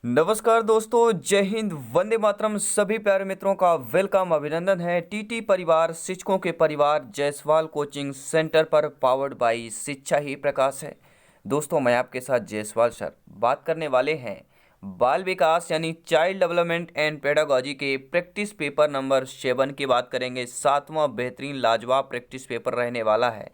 नमस्कार दोस्तों, जय हिंद, वंदे मातरम। सभी प्यारे मित्रों का वेलकम, अभिनंदन है टीटी परिवार, शिक्षकों के परिवार जायसवाल कोचिंग सेंटर पर, पावर्ड बाई शिक्षा ही प्रकाश है। दोस्तों, मैं आपके साथ जायसवाल सर बात करने वाले हैं बाल विकास यानी चाइल्ड डेवलपमेंट एंड पेडागोजी के प्रैक्टिस पेपर नंबर 7 की बात करेंगे। 7वां बेहतरीन लाजवाब प्रैक्टिस पेपर रहने वाला है।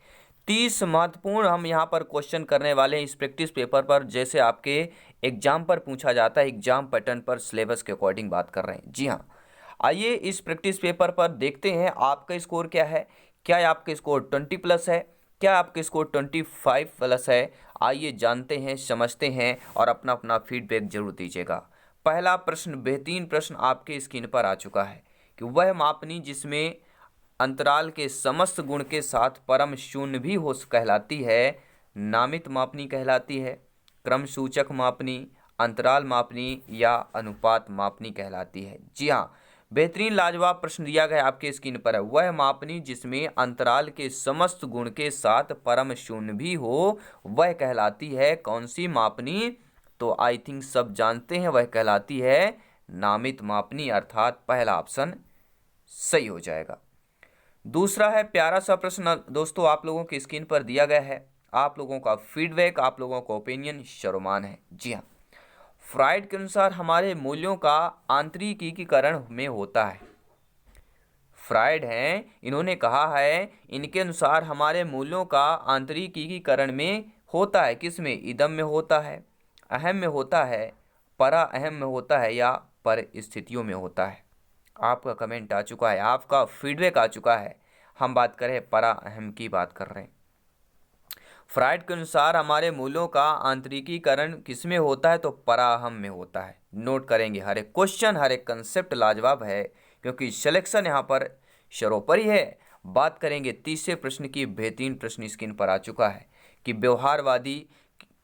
30 महत्वपूर्ण हम यहाँ पर क्वेश्चन करने वाले हैं इस प्रैक्टिस पेपर पर, जैसे आपके एग्जाम पर पूछा जाता है। एग्जाम पैटर्न पर सिलेबस के अकॉर्डिंग बात कर रहे हैं। जी हाँ, आइए इस प्रैक्टिस पेपर पर देखते हैं आपका स्कोर क्या है। क्या आपका स्कोर 20+ है, क्या आपका स्कोर 25+ है। आइए जानते हैं, समझते हैं और अपना अपना फीडबैक जरूर दीजिएगा। पहला प्रश्न, बेहतरीन प्रश्न आपके स्क्रीन पर आ चुका है कि वह मापनी जिसमें अंतराल के समस्त गुण के साथ परम शून्य भी हो कहलाती है, नामित मापनी कहलाती है, क्रम सूचक मापनी, अंतराल मापनी या अनुपात मापनी कहलाती है। जी हाँ, बेहतरीन लाजवाब प्रश्न दिया गया आपके स्क्रीन पर है। वह मापनी जिसमें अंतराल के समस्त गुण के साथ परम शून्य भी हो वह कहलाती है कौन सी मापनी? तो आई थिंक सब जानते हैं, वह कहलाती है नामित मापनी, अर्थात पहला ऑप्शन सही हो जाएगा। दूसरा है प्यारा सा प्रश्न दोस्तों, आप लोगों की स्क्रीन पर दिया गया है। आप लोगों का फीडबैक, आप लोगों का ओपिनियन शर्मान है। जी हाँ, फ्राइड के अनुसार हमारे मूल्यों का आंतरिकीकरण में होता है। फ्राइड हैं, इन्होंने कहा है इनके अनुसार हमारे मूल्यों का आंतरिकीकरण में होता है। किस में? इदम में होता है, अहम में होता है, परा अहम में होता है या परिस्थितियों में होता है। आपका कमेंट आ चुका है, आपका फीडबैक आ चुका है। हम बात करें परा अहम की बात कर रहे हैं। फ्राइड के अनुसार हमारे मूल्यों का आंतरिकीकरण किसमें होता है? तो पराहम में होता है। नोट करेंगे, हर एक क्वेश्चन, हर एक कंसेप्ट लाजवाब है, क्योंकि सिलेक्शन यहाँ पर सर्वोपरि है। बात करेंगे तीसरे प्रश्न की। बेहतरीन प्रश्न स्क्रीन पर आ चुका है कि व्यवहारवादी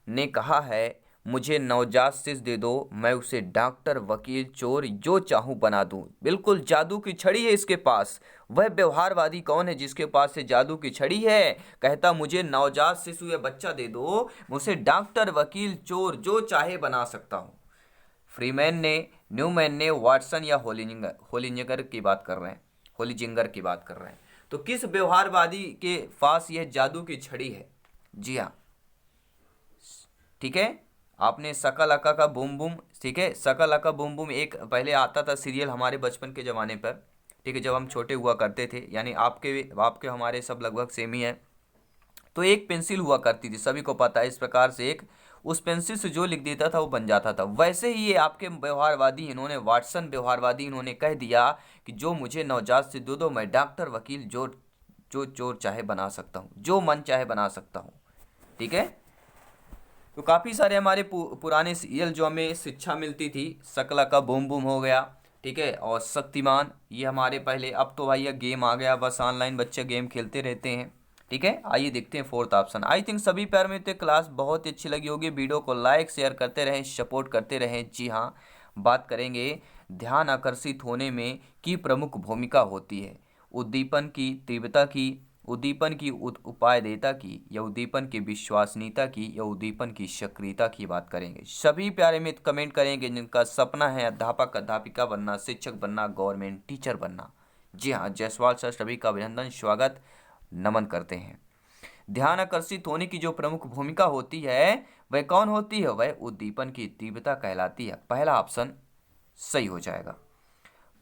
ने कहा है मुझे नवजात शिशु दे दो, मैं उसे डॉक्टर, वकील, चोर जो चाहूं बना दूं। बिल्कुल जादू की छड़ी है इसके पास। वह व्यवहारवादी कौन है जिसके पास से जादू की छड़ी है? कहता मुझे नवजात शिशु या बच्चा दे दो, मुझे डॉक्टर, वकील, चोर जो चाहे बना सकता हूं। फ्रीमैन ने, न्यूमैन ने, वाटसन या होलिंगर की बात कर रहे हैं, होलीजिंगर की बात कर रहे हैं। तो किस व्यवहारवादी के पास यह जादू की छड़ी है? जी हाँ, ठीक है। आपने सकल अका का बूम बूम, ठीक है, सकल अका बूम बूम एक पहले आता था सीरियल हमारे बचपन के ज़माने पर, ठीक है, जब हम छोटे हुआ करते थे, यानी आपके आपके हमारे सब लगभग सेम ही है। तो एक पेंसिल हुआ करती थी, सभी को पता है। इस प्रकार से एक, उस पेंसिल से जो लिख देता था वो बन जाता था। वैसे ही ये आपके व्यवहारवादी, इन्होंने वाटसन व्यवहारवादी, इन्होंने कह दिया कि जो मुझे नवजात से दो दो, मैं डॉक्टर, वकील, जो जो चोर चाहे बना सकता हूँ, जो मन चाहे बना सकता हूँ। ठीक है। तो काफ़ी सारे हमारे पुराने सीरियल जो हमें शिक्षा मिलती थी, शकला का बूम बूम हो गया, ठीक है, और शक्तिमान, ये हमारे पहले। अब तो भैया गेम आ गया, बस ऑनलाइन बच्चे गेम खेलते रहते हैं। ठीक है, आइए देखते हैं फोर्थ ऑप्शन। आई थिंक सभी प्यार में तो क्लास बहुत ही अच्छी लगी होगी। वीडियो को लाइक शेयर करते रहें, सपोर्ट करते रहें। जी हाँ, बात करेंगे ध्यान आकर्षित होने में की प्रमुख भूमिका होती है। उद्दीपन की तीव्रता की, उद्दीपन की उपायदेयता की, या उद्दीपन की विश्वसनीयता की, या उद्दीपन की सक्रियता की बात करेंगे। सभी प्यारे मित्र कमेंट करेंगे जिनका सपना है अध्यापक, अध्यापिका बनना, शिक्षक बनना, गवर्नमेंट टीचर बनना। जी हाँ, जायसवाल सर सभी का अभिनंदन, स्वागत, नमन करते हैं। ध्यान आकर्षित होने की जो प्रमुख भूमिका होती है वह कौन होती है? वह उद्दीपन की तीव्रता कहलाती है। पहला ऑप्शन सही हो जाएगा।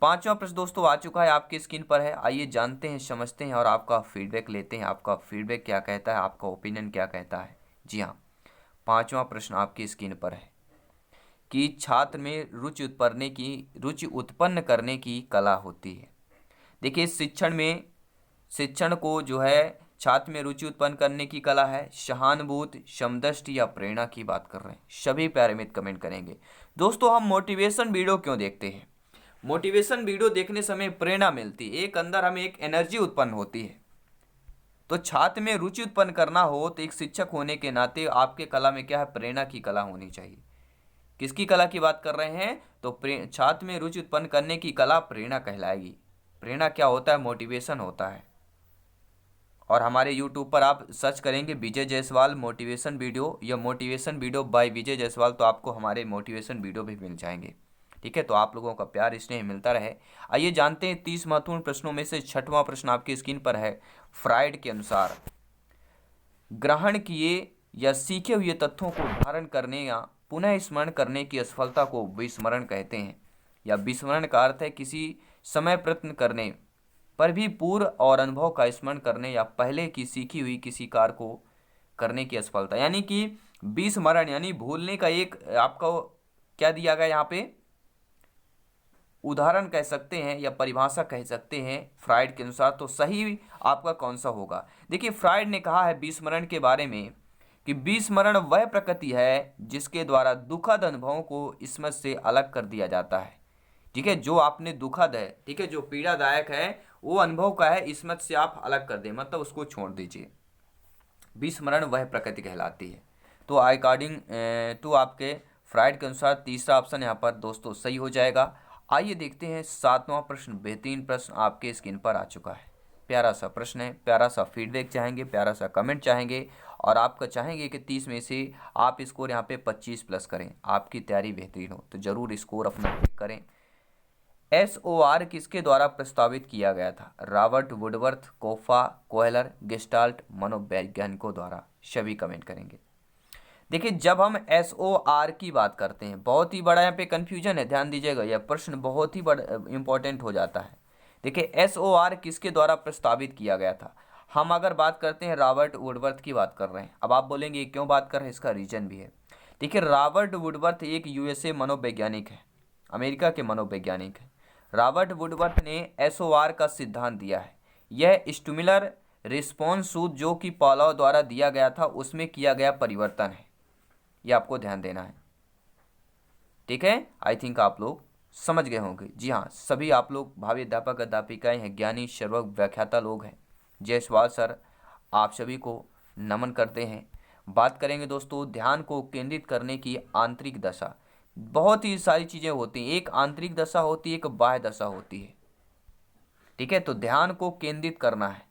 पांचवा प्रश्न दोस्तों आ चुका है, आपकी स्क्रीन पर है। आइए जानते हैं, समझते हैं और आपका फीडबैक लेते हैं। आपका फीडबैक क्या कहता है, आपका ओपिनियन क्या कहता है। जी हाँ, पांचवा प्रश्न आपकी स्क्रीन पर है कि छात्र में रुचि उत्पन्न करने की कला होती है। देखिए, शिक्षण को जो है छात्र में रुचि उत्पन्न करने की कला है। सहानुभूति, समदृष्टि या प्रेरणा की बात कर रहे हैं। सभी प्यारे मित्र कमेंट करेंगे। दोस्तों, हम मोटिवेशन वीडियो क्यों देखते हैं? मोटिवेशन वीडियो देखने समय प्रेरणा मिलती है, एक अंदर हमें एक एनर्जी उत्पन्न होती है। तो छात्र में रुचि उत्पन्न करना हो तो एक शिक्षक होने के नाते आपके कला में क्या है? प्रेरणा की कला होनी चाहिए। किसकी कला की बात कर रहे हैं? तो छात्र में रुचि उत्पन्न करने की कला प्रेरणा कहलाएगी। प्रेरणा क्या होता है? मोटिवेशन होता है। और हमारे यूट्यूब पर आप सर्च करेंगे विजय जायसवाल मोटिवेशन वीडियो या मोटिवेशन वीडियो बाय विजय जायसवाल, तो आपको हमारे मोटिवेशन वीडियो भी मिल जाएंगे। ठीक है, तो आप लोगों का प्यार स्नेह मिलता रहे। आइए जानते हैं 30 महत्वपूर्ण प्रश्नों में से छठवां प्रश्न आपकी स्क्रीन पर है। फ्राइड के अनुसार ग्रहण किए या सीखे हुए तथ्यों को धारण करने या पुनः स्मरण करने की असफलता को विस्मरण कहते हैं। या विस्मरण का अर्थ है किसी समय प्रयत्न करने पर भी पूर्व और अनुभव का स्मरण करने या पहले की सीखी हुई किसी कार्य को करने की असफलता, यानी कि विस्मरण यानी भूलने का एक आपका क्या दिया गया यहाँ पे उदाहरण कह सकते हैं या परिभाषा कह सकते हैं फ्राइड के अनुसार। तो सही आपका कौन सा होगा? देखिए, फ्राइड ने कहा है विस्मरण के बारे में कि विस्मरण वह प्रकृति है जिसके द्वारा दुखद अनुभवों को स्मृति से अलग कर दिया जाता है। ठीक है, जो आपने दुखद है, ठीक है, जो पीड़ादायक है वो अनुभव का है, स्मृति से आप अलग कर दें, मतलब उसको छोड़ दीजिए। विस्मरण वह प्रकृति कहलाती है। तो अकॉर्डिंग टू आपके फ्राइड के अनुसार तीसरा ऑप्शन यहाँ पर दोस्तों सही हो जाएगा। आइए देखते हैं सातवां प्रश्न। बेहतरीन प्रश्न आपके स्क्रीन पर आ चुका है। प्यारा सा प्रश्न है, प्यारा सा फीडबैक चाहेंगे, प्यारा सा कमेंट चाहेंगे और आपका चाहेंगे कि 30 में से आप स्कोर यहाँ पे 25 प्लस करें, आपकी तैयारी बेहतरीन हो, तो ज़रूर स्कोर अपना क्लिक करें। SOR किसके द्वारा प्रस्तावित किया गया था? रॉबर्ट वुडवर्थ, कोफा, कोहलर, गेस्टाल्ट, मनोवैज्ञानिकों द्वारा। सभी कमेंट करेंगे। देखिए, जब हम SOR की बात करते हैं, बहुत ही बड़ा यहाँ पे कन्फ्यूजन है, ध्यान दीजिएगा, यह प्रश्न बहुत ही बड़ा इंपॉर्टेंट हो जाता है। देखिए, SOR किसके द्वारा प्रस्तावित किया गया था? हम अगर बात करते हैं रॉबर्ट वुडवर्थ की बात कर रहे हैं। अब आप बोलेंगे क्यों बात कर रहे हैं, इसका रीजन भी है। देखिए, रॉबर्ट वुडवर्थ एक USA मनोवैज्ञानिक है, अमेरिका के मनोवैज्ञानिक है। रॉबर्ट वुडवर्थ ने SOR का सिद्धांत दिया है। यह स्टिमुलर रिस्पॉन्स सूत्र जो कि पावलोव द्वारा दिया गया था उसमें किया गया परिवर्तन है, ये आपको ध्यान देना है। ठीक है, आई थिंक आप लोग समझ गए होंगे। जी हाँ, सभी आप लोग भावी अध्यापक अध्यापिकाएं हैं, ज्ञानी सर्वज्ञ व्याख्याता लोग हैं। जायसवाल सर आप सभी को नमन करते हैं। बात करेंगे दोस्तों ध्यान को केंद्रित करने की आंतरिक दशा। बहुत ही सारी चीज़ें होती हैं, एक आंतरिक दशा होती है, एक बाह्य दशा होती है। ठीक है, तो ध्यान को केंद्रित करना है।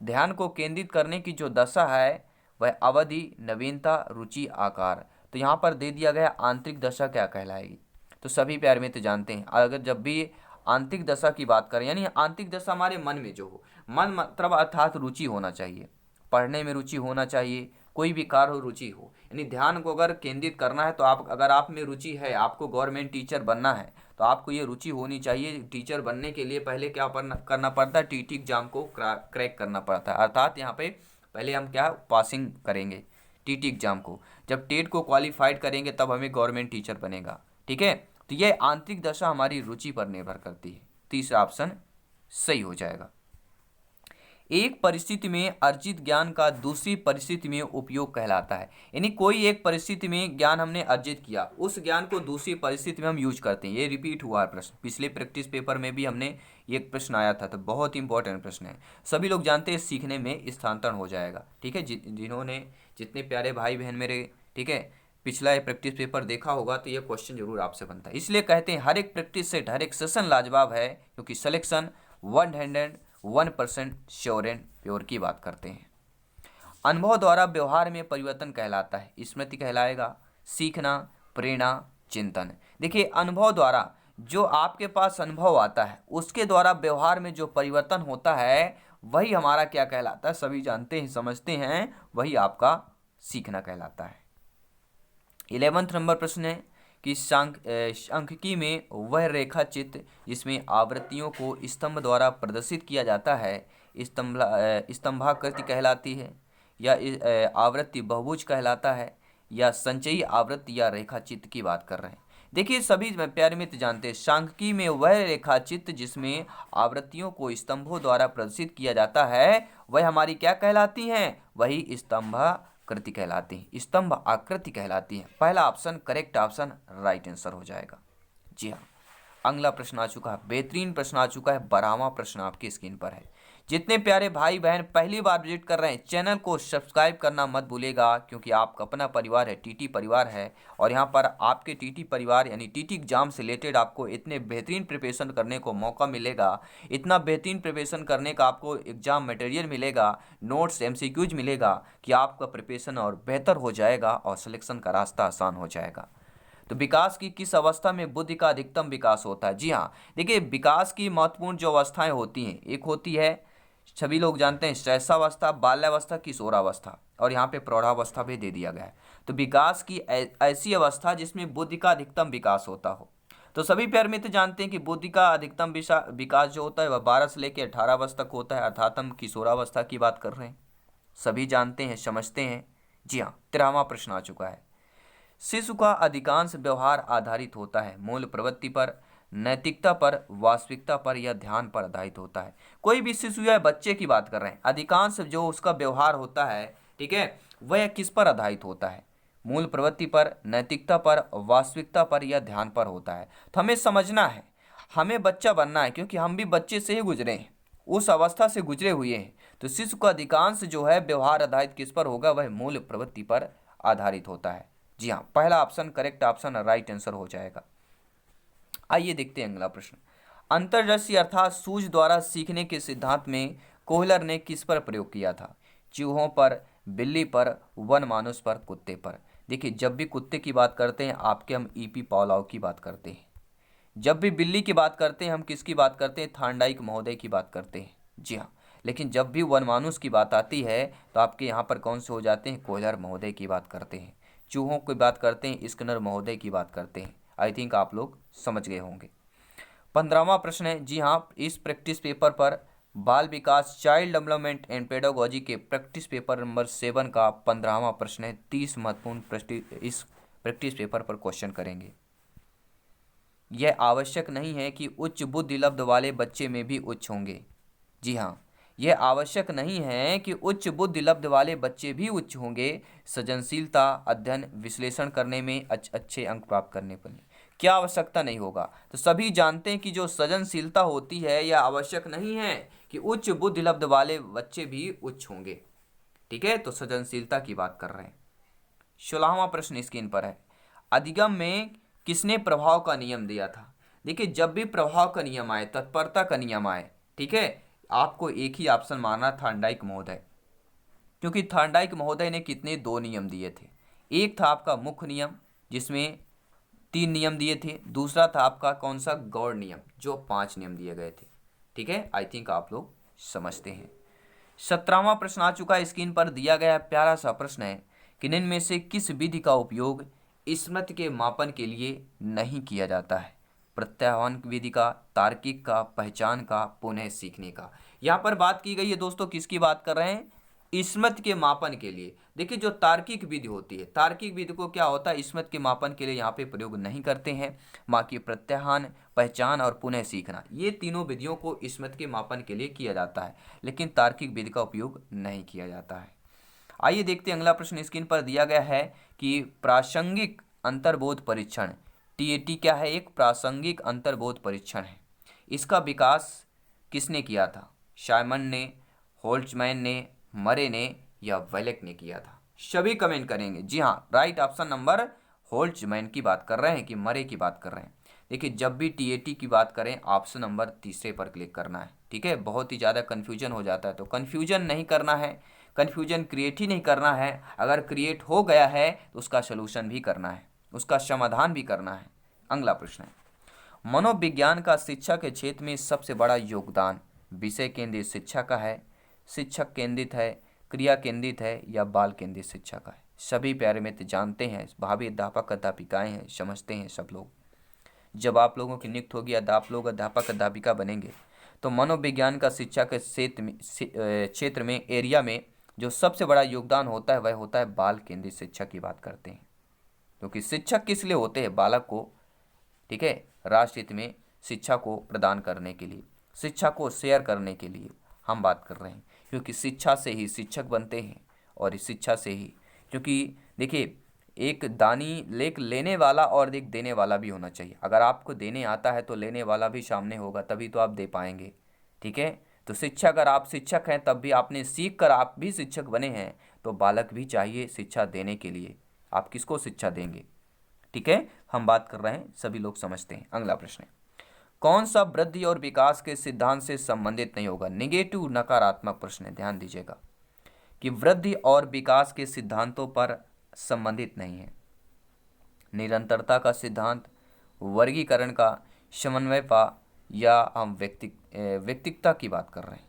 ध्यान को केंद्रित करने की जो दशा है वह अवधि, नवीनता, रुचि, आकार। तो यहाँ पर दे दिया गया आंतरिक दशा क्या कहलाएगी। तो सभी प्यारे मित्र जानते हैं, अगर जब भी आंतरिक दशा की बात करें, यानी आंतरिक दशा हमारे मन में जो हो, मन मतलब अर्थात रुचि होना चाहिए, पढ़ने में रुचि होना चाहिए, कोई भी कार्य हो रुचि हो। यानी ध्यान को अगर केंद्रित करना है तो अगर आप में रुचि है, आपको गवर्नमेंट टीचर बनना है, तो आपको ये रुचि होनी चाहिए। टीचर बनने के लिए पहले क्या करना पड़ता है, TT एग्जाम को क्रैक करना पड़ता है, अर्थात यहाँ पे पहले हम क्या पासिंग करेंगे TT एग्जाम को। जब टेट को क्वालिफाइड करेंगे तब हमें गवर्नमेंट टीचर बनेगा। ठीक है, तो ये आंतरिक दशा हमारी रुचि पर निर्भर करती है। तीसरा ऑप्शन सही हो जाएगा। एक परिस्थिति में अर्जित ज्ञान का दूसरी परिस्थिति में उपयोग कहलाता है। यानी कोई एक परिस्थिति में ज्ञान हमने अर्जित किया, उस ज्ञान को दूसरी परिस्थिति में हम यूज करते हैं। ये रिपीट हुआ है प्रश्न, पिछले प्रैक्टिस पेपर में भी हमने एक प्रश्न आया था, तो बहुत ही इंपॉर्टेंट प्रश्न है। सभी लोग जानते हैं सीखने में स्थानांतरण हो जाएगा। ठीक है, जिन्होंने जितने प्यारे भाई बहन मेरे, ठीक है, पिछला प्रैक्टिस पेपर देखा होगा तो ये क्वेश्चन जरूर आपसे बनता है। इसलिए कहते हैं हर एक प्रैक्टिस सेट, हर एक सेशन लाजवाब है, क्योंकि सिलेक्शन 101% श्योर एंड प्योर की बात करते हैं। अनुभव द्वारा व्यवहार में परिवर्तन कहलाता है। स्मृति कहलाएगा, सीखना, प्रेरणा, चिंतन। देखिए, अनुभव द्वारा जो आपके पास अनुभव आता है उसके द्वारा व्यवहार में जो परिवर्तन होता है वही हमारा क्या कहलाता है, सभी जानते हैं, समझते हैं, वही आपका सीखना कहलाता है। 11वां नंबर प्रश्न है कि सांख्यिकी में वह रेखा चित्र जिसमें आवृत्तियों को स्तंभ द्वारा प्रदर्शित किया जाता है स्तंभाकृति कहलाती है, या आवृत्ति बहुभुज कहलाता है, या संचयी आवृत्ति या रेखा चित्र की बात कर रहे हैं। देखिए, सभी प्यारे मित्र जानते हैं सांख्यिकी में वह रेखा चित्र जिसमें आवृत्तियों को स्तंभों द्वारा प्रदर्शित किया जाता है वह हमारी क्या कहलाती हैं, वही स्तंभाकृति कहलाती है, स्तंभ आकृति कहलाती है। पहला option correct option, right answer हो जाएगा। जी हाँ, अगला प्रश्न आ चुका है, बेहतरीन प्रश्न आ चुका है, 12वां प्रश्न आपकी स्क्रीन पर है। जितने प्यारे भाई बहन पहली बार विजिट कर रहे हैं, चैनल को सब्सक्राइब करना मत भूलिएगा, क्योंकि आपका अपना परिवार है, टीटी परिवार है। और यहाँ पर आपके टीटी परिवार यानी टीटी एग्जाम से रिलेटेड आपको इतने बेहतरीन प्रिपरेशन करने को मौका मिलेगा, इतना बेहतरीन प्रिपरेशन करने का आपको एग्जाम मटेरियल मिलेगा, नोट्स MCQs मिलेगा कि आपका प्रिपरेशन और बेहतर हो जाएगा और सिलेक्शन का रास्ता आसान हो जाएगा। तो विकास की किस अवस्था में बुद्धि का अधिकतम विकास होता है? जी हाँ, देखिए विकास की महत्वपूर्ण जो अवस्थाएं होती हैं, एक होती है, सभी लोग जानते हैं, शैशवावस्था, बाल्यावस्था, किशोरावस्था, और यहाँ पे प्रौढ़ावस्था भी दे दिया गया है। तो विकास की ऐसी अवस्था जिसमें बुद्धि का अधिकतम विकास होता हो। तो सभी प्यारे मित्र जानते हैं कि बुद्धि का अधिकतम विकास जो होता है वह 12 से लेकर 18 वर्ष तक होता है, अर्थात हम किशोरावस्था की बात कर रहे हैं। सभी जानते हैं, समझते हैं। जी हाँ, 13वां प्रश्न आ चुका है। शिशु का अधिकांश व्यवहार आधारित होता है मूल प्रवृत्ति पर, नैतिकता पर, वास्तविकता पर या ध्यान पर आधारित होता है। कोई भी शिशु या बच्चे की बात कर रहे हैं, अधिकांश जो उसका व्यवहार होता है, ठीक है, वह किस पर आधारित होता है? मूल प्रवृत्ति पर, नैतिकता पर, वास्तविकता पर या ध्यान पर होता है। तो हमें समझना है, हमें बच्चा बनना है, क्योंकि हम भी बच्चे से ही गुजरे हैं, उस अवस्था से गुजरे हुए हैं। तो शिशु का अधिकांश जो है व्यवहार आधारित किस पर होगा? वह मूल प्रवृत्ति पर आधारित होता है। जी हाँ, पहला option correct option, right answer हो जाएगा। आइए देखते हैं अगला प्रश्न। अंतर्दृष्टि अर्थात सूझ द्वारा सीखने के सिद्धांत में कोहलर ने किस पर प्रयोग किया था? चूहों पर, बिल्ली पर, वन मानुष पर, कुत्ते पर। देखिए, जब भी कुत्ते की बात करते हैं आपके हम EP पावलोव की बात करते हैं, जब भी बिल्ली की बात करते हैं हम किसकी बात करते हैं? थार्नडाइक महोदय की बात करते हैं। जी हाँ, लेकिन जब भी वनमानुष की बात आती है तो आपके यहाँ पर कौन से हो जाते हैं? कोहलर महोदय की बात करते हैं। चूहों की बात करते हैं, स्किनर महोदय की बात करते हैं। आई थिंक आप लोग समझ गए होंगे। 15वां प्रश्न है, जी हाँ, इस प्रैक्टिस पेपर पर बाल विकास, चाइल्ड डेवलपमेंट एंड पेडागोजी के प्रैक्टिस पेपर नंबर 7 का 15वां प्रश्न है। 30 महत्वपूर्ण प्रश्न इस प्रैक्टिस पेपर पर क्वेश्चन करेंगे। यह आवश्यक नहीं है कि उच्च बुद्धि लब्ध वाले बच्चे में भी उच्च होंगे। जी हाँ, यह आवश्यक नहीं है कि उच्च बुद्धि लब्ध वाले बच्चे भी उच्च होंगे सृजनशीलता, अध्ययन, विश्लेषण करने में अच्छे अंक प्राप्त करने पर। क्या आवश्यकता नहीं होगा? तो सभी जानते हैं कि जो सृजनशीलता होती है यह आवश्यक नहीं है कि उच्च बुद्धि लब्ध वाले बच्चे भी उच्च होंगे। ठीक है, तो सृजनशीलता की बात कर रहे हैं। 16वां प्रश्न स्क्रीन पर है। अधिगम में किसने प्रभाव का नियम दिया था? देखिए, जब भी प्रभाव का नियम आए, तत्परता का नियम आए, ठीक है, आपको एक ही ऑप्शन मानना, थार्नडाइक महोदय। क्योंकि थार्नडाइक महोदय ने कितने 2 नियम दिए थे। एक था आपका मुख्य नियम जिसमें 3 नियम दिए थे, दूसरा था आपका कौन सा? गौड़ नियम, जो 5 नियम दिए गए थे। ठीक है, आई थिंक आप लोग समझते हैं। 17वां प्रश्न आ चुका है स्क्रीन पर, दिया गया प्यारा सा प्रश्न है कि निम्न में से किस विधि का उपयोग स्मृति के मापन के लिए नहीं किया जाता है? प्रत्याह्वान विधि का, तार्किक का, पहचान का, पुनः सीखने का। यहाँ पर बात की गई है दोस्तों, किसकी बात कर रहे हैं? स्मृति के मापन के लिए। देखिए, जो तार्किक विधि होती है, तार्किक विधि को क्या होता है? स्मृति के मापन के लिए यहाँ पे प्रयोग नहीं करते हैं। बाकी प्रत्याह्वान, पहचान और पुनः सीखना, ये तीनों विधियों को स्मृति के मापन के लिए किया जाता है, लेकिन तार्किक विधि का उपयोग नहीं किया जाता है। आइए देखते हैं अगला प्रश्न स्क्रीन पर दिया गया है कि प्रासंगिक अंतर्बोध परीक्षण, TAT क्या है? एक प्रासंगिक अंतर्बोध परीक्षण है। इसका विकास किसने किया था? शाइमन ने, होल्ट्जमैन ने, मरे ने या वेलेक ने किया था? सभी कमेंट करेंगे। जी हाँ, राइट ऑप्शन नंबर होल्ट्जमैन की बात कर रहे हैं कि मरे की बात कर रहे हैं। देखिए, जब भी TAT की बात करें ऑप्शन नंबर तीसरे पर क्लिक करना है। ठीक है, बहुत ही ज़्यादा कन्फ्यूजन हो जाता है, तो कन्फ्यूजन नहीं करना है, कन्फ्यूजन क्रिएट ही नहीं करना है। अगर क्रिएट हो गया है तो उसका सलूशन भी करना है, उसका समाधान भी करना है। अगला प्रश्न है, मनोविज्ञान का शिक्षा के क्षेत्र में सबसे बड़ा योगदान विषय केंद्रित शिक्षा का है, शिक्षक केंद्रित है, क्रिया केंद्रित है या बाल केंद्रित शिक्षा का है? सभी प्यारे मित्र जानते हैं, भावी अध्यापक अध्यापिकाएं हैं, समझते हैं सब लोग। जब आप लोगों की नियुक्ति होगी, आप लोग अध्यापक अध्यापिका बनेंगे, तो मनोविज्ञान का शिक्षा के क्षेत्र में एरिया में जो सबसे बड़ा योगदान होता है वह होता है बाल केंद्रित शिक्षा की बात करते हैं। क्योंकि शिक्षक किस लिए होते हैं? बालक को, ठीक है, राष्ट्र हित में शिक्षा को प्रदान करने के लिए, शिक्षा को शेयर करने के लिए हम बात कर रहे हैं। क्योंकि शिक्षा से ही शिक्षक बनते हैं और इस शिक्षा से ही, क्योंकि देखिए, एक दानी लेने वाला और एक देने वाला भी होना चाहिए। अगर आपको देने आता है तो लेने वाला भी सामने होगा, तभी तो आप दे पाएंगे। ठीक है, तो शिक्षा, अगर आप शिक्षक हैं तब भी आपने सीख कर आप भी शिक्षक बने हैं, तो बालक भी चाहिए शिक्षा देने के लिए। आप किसको शिक्षा देंगे? ठीक है, हम बात कर रहे हैं, सभी लोग समझते हैं। अगला प्रश्न है, कौन सा वृद्धि और विकास के सिद्धांत से संबंधित नहीं होगा? निगेटिव, नकारात्मक प्रश्न है, ध्यान दीजिएगा कि वृद्धि और विकास के सिद्धांतों पर संबंधित नहीं है। निरंतरता का सिद्धांत, वर्गीकरण का, समन्वय का, या हम व्यक्तिकता की बात कर रहे हैं।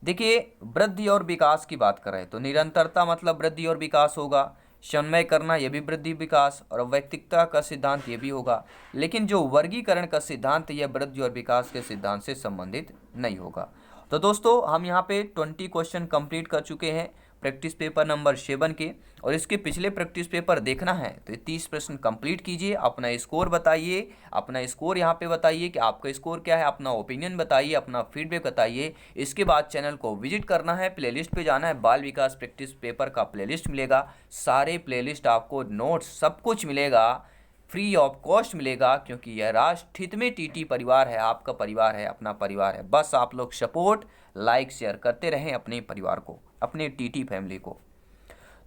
देखिए, वृद्धि और विकास की बात कर रहे हैं तो निरंतरता मतलब वृद्धि और विकास होगा, समन्वय करना ये भी वृद्धि विकास, और व्यक्तिकता का सिद्धांत ये भी होगा। लेकिन जो वर्गीकरण का सिद्धांत यह वृद्धि और विकास के सिद्धांत से संबंधित नहीं होगा। तो दोस्तों, हम यहाँ पे 20 क्वेश्चन कंप्लीट कर चुके हैं प्रैक्टिस पेपर नंबर 7 के, और इसके पिछले प्रैक्टिस पेपर देखना है तो ये 30 प्रश्न कंप्लीट कीजिए। अपना स्कोर बताइए, अपना स्कोर यहाँ पे बताइए कि आपका स्कोर क्या है, अपना ओपिनियन बताइए, अपना फीडबैक बताइए। इसके बाद चैनल को विजिट करना है, प्लेलिस्ट पे जाना है, बाल विकास प्रैक्टिस पेपर का प्लेलिस्ट मिलेगा, सारे प्लेलिस्ट आपको, नोट्स सब कुछ मिलेगा, फ्री ऑफ कॉस्ट मिलेगा, क्योंकि यह राष्ट्र हित में टीटी परिवार है, आपका परिवार है, अपना परिवार है। बस आप लोग सपोर्ट, लाइक, शेयर करते रहें अपने परिवार को, अपने टीटी फैमिली को।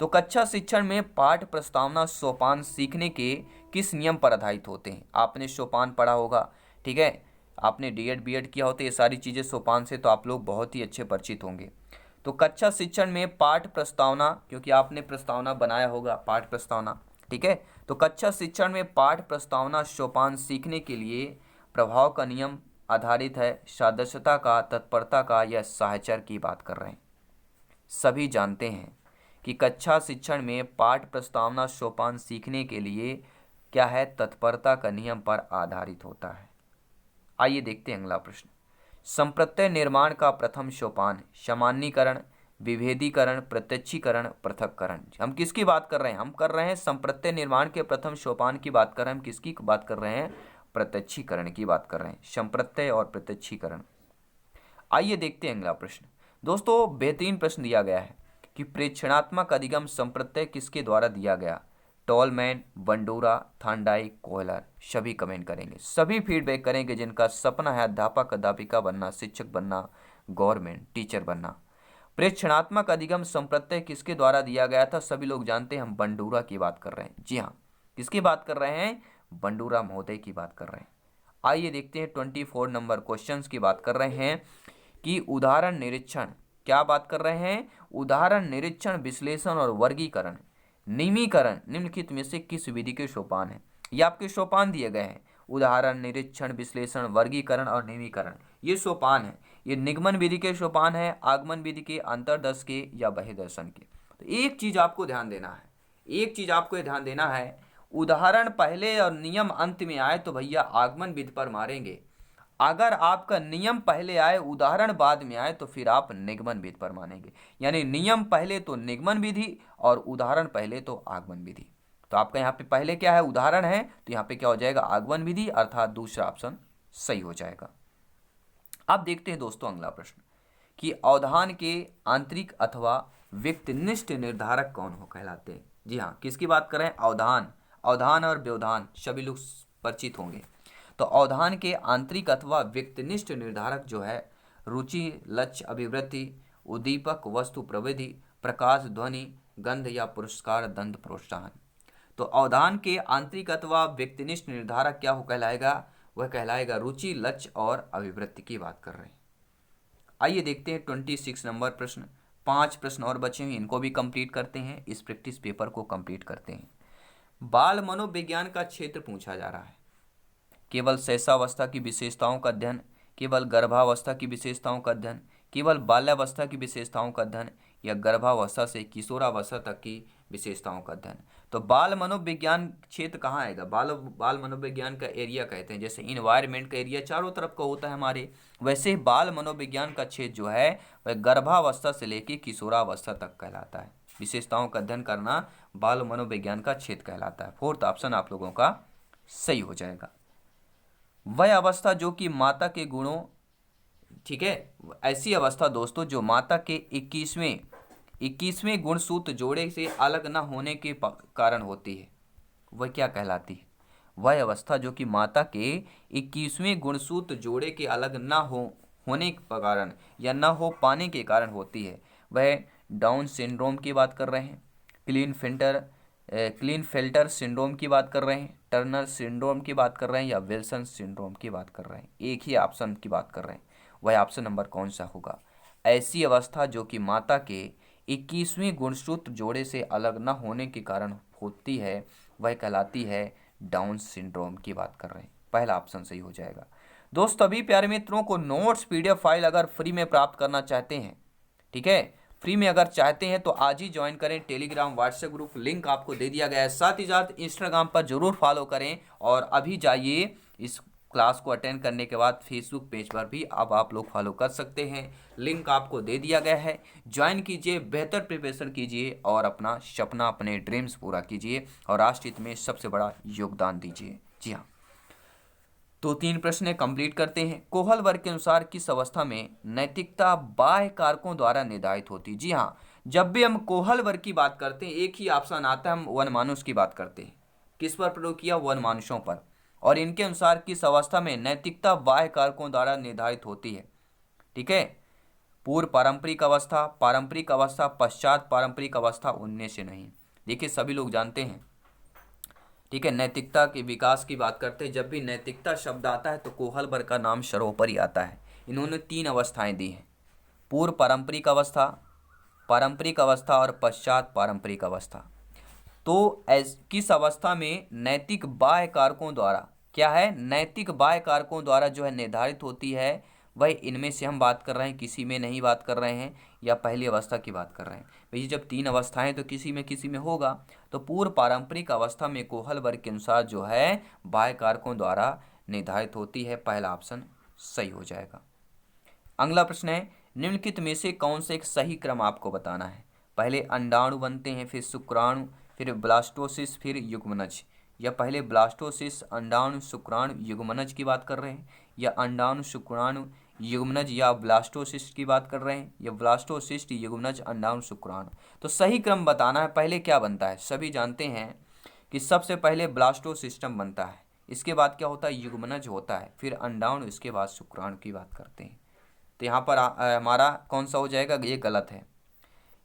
तो कक्षा शिक्षण में पाठ प्रस्तावना सोपान सीखने के किस नियम पर आधारित होते हैं? आपने सोपान पढ़ा होगा, ठीक है, आपने डीएड बीएड किया होता है, ये सारी चीज़ें सोपान से तो आप लोग बहुत ही अच्छे परिचित होंगे। तो कक्षा शिक्षण में पाठ प्रस्तावना, क्योंकि आपने प्रस्तावना बनाया होगा, पाठ प्रस्तावना, ठीक है, तो कक्षा शिक्षण में पाठ प्रस्तावना सोपान सीखने के लिए प्रभाव का नियम आधारित है सदस्यता का, तत्परता का, या साहचर्य की बात कर रहे हैं। सभी जानते हैं कि कक्षा शिक्षण में पाठ प्रस्तावना सोपान सीखने के लिए क्या है, तत्परता का नियम पर आधारित होता है। आइए देखते हैं अगला प्रश्न, संप्रत्यय निर्माण का प्रथम सोपान सामान्यीकरण, विभेदीकरण, प्रत्यक्षीकरण, पृथक्करण। हम किसकी बात कर रहे हैं? हम कर रहे हैं संप्रत्यय निर्माण के प्रथम सोपान की बात कर रहे हैं। हम किसकी बात कर रहे हैं? प्रत्यक्षीकरण की बात कर रहे हैं, संप्रत्यय और प्रत्यक्षीकरण। आइए देखते हैं अगला प्रश्न। दोस्तों, बेहतरीन प्रश्न दिया गया है कि प्रेक्षणात्मक अधिगम संप्रत्यय किसके द्वारा दिया गया? Tolman, Bandura, Thorndike, Kohler. सभी कमेंट करेंगे, सभी फीडबैक करेंगे जिनका सपना है अध्यापक अध्यापिका बनना, शिक्षक बनना, गवर्नमेंट टीचर बनना। प्रेक्षणात्मक अधिगम संप्रत्यय किसके द्वारा दिया गया था? सभी लोग जानते हैं, हम बंडूरा की बात कर रहे हैं। जी हाँ, किसकी बात कर रहे हैं? बंडूरा महोदय की बात कर रहे हैं। आइए देखते हैं 24 नंबर क्वेश्चंस की बात कर रहे हैं कि उदाहरण निरीक्षण, क्या बात कर रहे हैं? उदाहरण निरीक्षण, विश्लेषण और वर्गीकरण, निमीकरण निम्नलिखित में से किस विधि के सोपान है? ये आपके सोपान दिए गए हैं, उदाहरण, निरीक्षण, विश्लेषण, वर्गीकरण और निमीकरण, ये सोपान है। ये निगमन विधि के सोपान है, आगमन विधि के, अंतर्दर्श के, या बहिर्दर्शन के। तो एक चीज आपको ध्यान देना है, एक चीज आपको ध्यान देना है, उदाहरण पहले और नियम अंत में आए तो भैया आगमन विधि पर मारेंगे। अगर आपका नियम पहले आए, उदाहरण बाद में आए, तो फिर आप निगमन विधि पर मानेंगे। यानी नियम पहले तो निगमन विधि और उदाहरण पहले तो आगमन विधि। तो आपका यहाँ पे पहले क्या है? उदाहरण है, तो यहाँ पे क्या हो जाएगा? आगमन विधि, अर्थात दूसरा ऑप्शन सही हो जाएगा। अब देखते हैं दोस्तों अगला प्रश्न कि अवधान के आंतरिक अथवा व्यक्तिनिष्ठ निर्धारक कौन हो कहलाते हैं? जी हाँ, किसकी बात कर रहे हैं? अवधान। अवधान और व्यवधान सभी लोग परिचित होंगे। तो अवधान के आंतरिक अथवा व्यक्तिनिष्ठ निर्धारक जो है, रुचि, लक्ष्य, अभिवृत्ति, उद्दीपक, वस्तु प्रविधि, प्रकाश, ध्वनि, गंध या पुरस्कार, दंत, प्रोत्साहन। तो अवधान के आंतरिक अथवा व्यक्तिनिष्ठ निर्धारक क्या हो कहलाएगा? वह कहलाएगा रुचि, लक्ष्य और अभिवृत्ति की बात कर रहे हैं। आइए देखते हैं 26 नंबर प्रश्न। 5 प्रश्न और बचे हैं, इनको भी कंप्लीट करते हैं, इस प्रैक्टिस पेपर को कंप्लीट करते हैं। बाल मनोविज्ञान का क्षेत्र पूछा जा रहा है। केवल शैशवावस्था की विशेषताओं का अध्ययन, केवल गर्भावस्था की विशेषताओं का अध्ययन, केवल बाल्यावस्था की विशेषताओं का अध्ययन, या गर्भावस्था से किशोरावस्था तक की विशेषताओं का अध्ययन। तो बाल मनोविज्ञान क्षेत्र कहाँ आएगा? बाल मनोविज्ञान का एरिया कहते हैं, जैसे इन्वायरमेंट का एरिया चारों तरफ का होता है हमारे, वैसे बाल मनोविज्ञान का क्षेत्र जो है वह गर्भावस्था से लेकर किशोरावस्था तक कहलाता है। विशेषताओं का अध्ययन करना बाल मनोविज्ञान का क्षेत्र कहलाता है। 4th ऑप्शन आप लोगों का सही हो जाएगा। वह अवस्था जो कि माता के गुणों, ठीक है, ऐसी अवस्था दोस्तों जो माता के 21वें गुणसूत्र जोड़े से अलग न होने के कारण होती है, वह क्या कहलाती है? वह अवस्था जो कि माता के 21वें गुणसूत्र जोड़े के अलग न होने के कारण या न हो पाने के कारण होती है, वह डाउन सिंड्रोम की बात कर रहे हैं, क्लीनफेल्टर सिंड्रोम की बात कर रहे हैं, टर्नर सिंड्रोम की बात कर रहे हैं या विल्सन सिंड्रोम की बात कर रहे हैं। एक ही ऑप्शन की बात कर रहे हैं, वह ऑप्शन नंबर कौन सा होगा? ऐसी अवस्था जो कि माता के 21वें गुणसूत्र जोड़े से अलग न होने के कारण होती है, वह कहलाती है डाउन सिंड्रोम की बात कर रहे हैं। पहला ऑप्शन सही हो जाएगा। दोस्त सभी प्यारे मित्रों को नोट्स पीडीएफ फाइल अगर फ्री में प्राप्त करना चाहते हैं, ठीक है, फ्री में अगर चाहते हैं तो आज ही ज्वाइन करें टेलीग्राम व्हाट्सएप ग्रुप, लिंक आपको दे दिया गया है। साथ ही साथ इंस्टाग्राम पर जरूर फॉलो करें और अभी जाइए इस क्लास को अटेंड करने के बाद फेसबुक पेज पर भी अब आप लोग फॉलो कर सकते हैं, लिंक आपको दे दिया गया है। ज्वाइन कीजिए, बेहतर प्रिपरेशन कीजिए और अपना सपना, अपने ड्रीम्स पूरा कीजिए और राष्ट्र हित में सबसे बड़ा योगदान दीजिए। जी हाँ, तो 3 प्रश्न कंप्लीट करते हैं। कोहल वर्ग के अनुसार किस अवस्था में नैतिकता बाह्य कारकों द्वारा निर्धारित होती है? जी हाँ, जब भी हम कोहल वर्ग की बात करते हैं एक ही ऑप्शन आता है, हम वन मानुष की बात करते हैं। किस पर प्रयोग किया? वन मानुषों पर। और इनके अनुसार किस अवस्था में नैतिकता बाह्य कारकों द्वारा निर्धारित होती है? ठीक है, पूर्व पारंपरिक अवस्था, पश्चात पारंपरिक अवस्था, उनमें से नहीं। देखिए सभी लोग जानते हैं, ठीक है, नैतिकता के विकास की बात करते हैं। जब भी नैतिकता शब्द आता है तो कोहल वर्ग का नाम सर्वोपरि आता है। इन्होंने 3 अवस्थाएं दी हैं, पूर्व पारंपरिक अवस्था और पश्चात पारंपरिक अवस्था। तो किस अवस्था में नैतिक बाह्य कारकों द्वारा, क्या है, नैतिक बाह्य कारकों द्वारा जो है निर्धारित होती है, वह इनमें से हम बात कर रहे हैं, किसी में नहीं बात कर रहे हैं, या पहली अवस्था की बात कर रहे हैं। भैया जब 3 अवस्थाएं तो किसी में होगा। तो पूर्व पारंपरिक अवस्था में कोहल वर्ग के अनुसार जो है बाह्य कारकों द्वारा निर्धारित होती है। पहला ऑप्शन सही हो जाएगा। अगला प्रश्न है, निम्नलिखित में से कौन सा एक सही क्रम आपको बताना है? पहले अंडाणु बनते हैं, फिर शुक्राणु, फिर ब्लास्टोसिस, फिर युग्मनज। या पहले ब्लास्टोसिस, अंडाणु, शुक्राणु, युग्मनज की बात कर रहे हैं, या अंडाणु, शुक्राणु, युग्मनज या ब्लास्टोसिस्ट की बात कर रहे हैं, या ब्लास्टोसिस्ट, युग्मनज, अंडाणु, शुक्राणु। तो सही क्रम बताना है। पहले क्या बनता है? सभी जानते हैं कि सबसे पहले ब्लास्टोसिस्टम बनता है, इसके बाद क्या होता है? युग्मनज होता है, फिर अंडाणु, इसके बाद शुक्राणु की बात करते हैं। तो यहाँ पर हमारा कौन सा हो जाएगा? ये गलत है,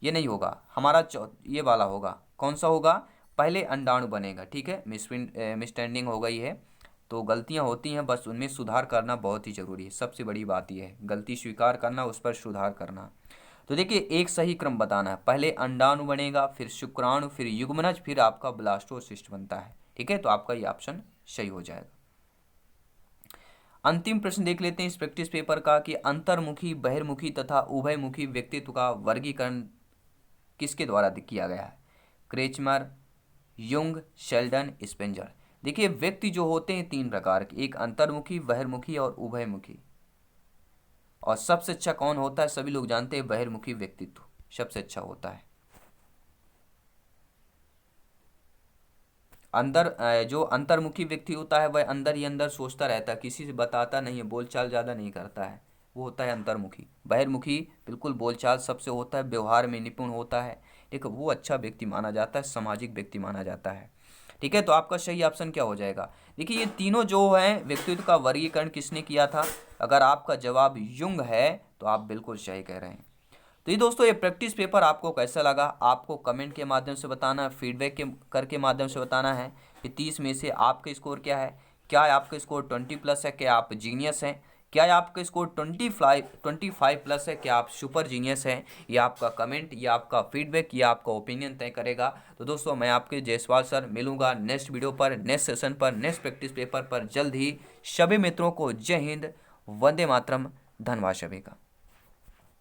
ये नहीं होगा हमारा, ये वाला होगा। कौन सा होगा? पहले अंडाणु बनेगा। ठीक है, मिसस्टैंडिंग हो गई है, तो गलतियां होती हैं, बस उनमें सुधार करना बहुत ही ज़रूरी है। सबसे बड़ी बात यह है, गलती स्वीकार करना, उस पर सुधार करना। तो देखिए एक सही क्रम बताना है, पहले अंडाणु बनेगा, फिर शुक्राणु, फिर युग्मनज, फिर आपका ब्लास्टोसिस्ट बनता है। ठीक है, तो आपका ये ऑप्शन सही हो जाएगा। अंतिम प्रश्न देख लेते हैं इस प्रैक्टिस पेपर का कि अंतर्मुखी, बहिर्मुखी तथा उभयमुखी व्यक्तित्व का वर्गीकरण किसके द्वारा किया गया है? क्रेचमर, युंग, शेल्डन, स्पेंजर। देखिए व्यक्ति जो होते हैं 3 प्रकार के, एक अंतर्मुखी, बहिर्मुखी और उभयमुखी। और सबसे अच्छा कौन होता है? सभी लोग जानते हैं बहिर्मुखी व्यक्तित्व सबसे अच्छा होता है। जो अंतर्मुखी व्यक्ति होता है वह अंदर ही अंदर सोचता रहता है, किसी से बताता नहीं है, बोलचाल ज़्यादा नहीं करता है, वो होता है अंतर्मुखी। बहिर्मुखी बिल्कुल बोलचाल सबसे होता है, व्यवहार में निपुण होता है, ठीक है, वो अच्छा व्यक्ति माना जाता है, सामाजिक व्यक्ति माना जाता है। ठीक है, तो आपका सही ऑप्शन क्या हो जाएगा? देखिए ये तीनों जो हैं व्यक्तित्व का वर्गीकरण किसने किया था? अगर आपका जवाब युंग है तो आप बिल्कुल सही कह रहे हैं। तो ये दोस्तों ये प्रैक्टिस पेपर आपको कैसा लगा? आपको कमेंट के माध्यम से बताना है, फीडबैक के करके माध्यम से बताना है कि 30 में से आपका स्कोर क्या है। क्या आपका स्कोर 20+ है? क्या आप जीनियस हैं? क्या आपका स्कोर 25+ है? क्या आप सुपर जीनियस हैं? ये आपका कमेंट, ये आपका फीडबैक, ये आपका ओपिनियन तय करेगा। तो दोस्तों मैं आपके जायसवाल सर मिलूंगा नेक्स्ट वीडियो पर, नेक्स्ट सेशन पर, नेक्स्ट प्रैक्टिस पेपर पर जल्द ही। सभी मित्रों को जय हिंद, वंदे मातरम, धन्यवाद सभी का।